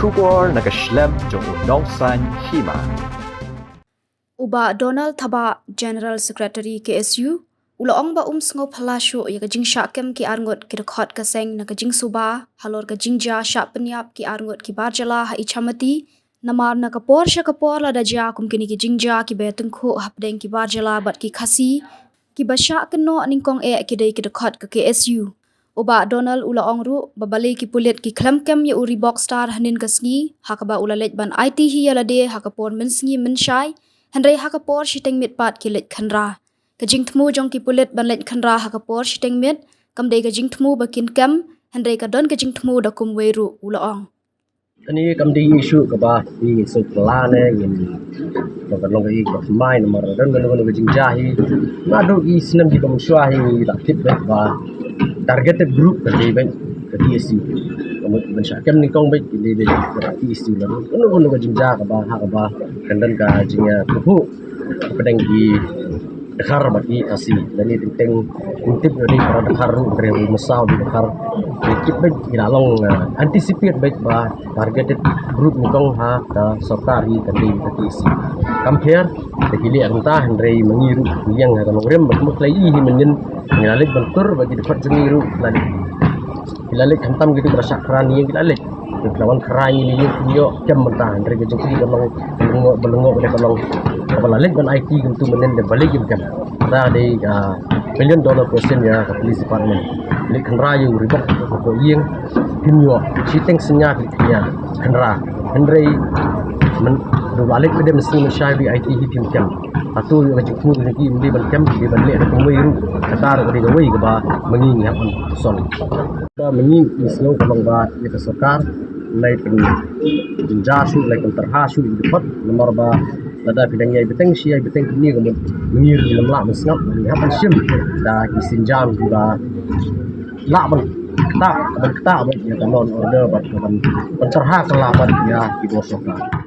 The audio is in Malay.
Kubor nakaslem jong nongsan Hima. Uba Donald Thaba General Secretary KSU ulaong ba sngo phalashu ya kajing syakem ki arngot ki rekhot kaseng na kajing suba halor kajing ja sya penyap ki arngot ki barjala ha ichamati namar na kapor la daja kum kini ki jingja ki Ïatyngkhuh hapdeng ki barjala bat ki Khasi ki basya Kynnoh Nyngkong ki dei ki rekhot ke KSU. Uba Donald ulaong ru babali ki pulit ki klemkem ya uri box star hanin kasngi hakaba ulalej ban IT hi yalade hakapor mensngi mensyai Henry hakapor shiteng mit pat kilit khanra. Kajing tmu jong ki pulit ban let khanra hakapor shiteng mit kam dei kajing tmu bakin kam Henry kadon kajing tmu dakum weiru ulaong. Ini kam di isu ke bah di sekelane ini kalau long i ko mai nomor dan kalau kajing jahi ngadu i senam di pemsuahi aktif bah targeted group tadi baik ke TSC kemudian syakam Nyngkong baik di TSC lalu kalau kajing jah ke bah kandan ka jingnya kuhu pedang di dekar bagi Khasi dan ini tentang intip dari para dekar dari mesau di dekar kita baik ilalong anticipate baik bah targeted group Nyngkong ha ka sortari kandi isi compare tegili antah dari mengiru yang ha kalorem bakmu klai hi menyen ngalik bentur bagi dapat jengiru lagi ilalik hantam gitu berasa kerani yang ilalik lawan kerai ini yo jam mentah dari kejengki kalau belengok pada kalau lalik ban IT gitu menen de balik jam ada di $1 million question ya ke police department ini kenra yang ribet ko yang Kynnoh siteng senya kliknya kenra Henry men do balik pada mesin syari IT hitim jam atau yang jengku lagi di ban jam di ban le ko wiru katar ko di wei ke ba menging hapan sol ba menging islo ko ba ya sokar lai pen jinjasu lai kan terhasu di depan nomor ba lada bidangnya beteng sia beteng ini kemudian mengir di lemlah mesngap ni hapan sim da kisinjam juga laban tak ya tanon order bat terhak laban ya di bosokar